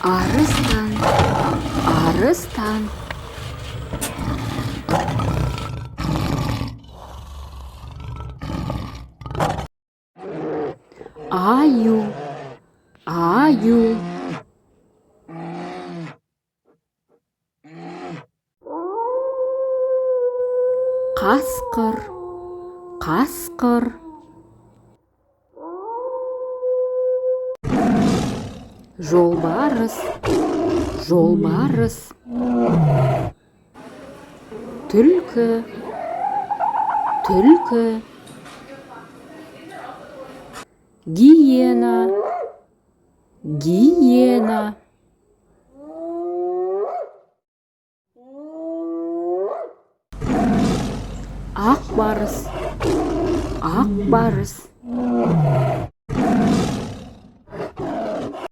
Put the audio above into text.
Арыстан, арыстан. Аю, аю. Қасқыр, қасқыр. Жолбарыс, жолбарыс. Түлкі, түлкі. Гиена, гиена. Ақбарыс, ақбарыс.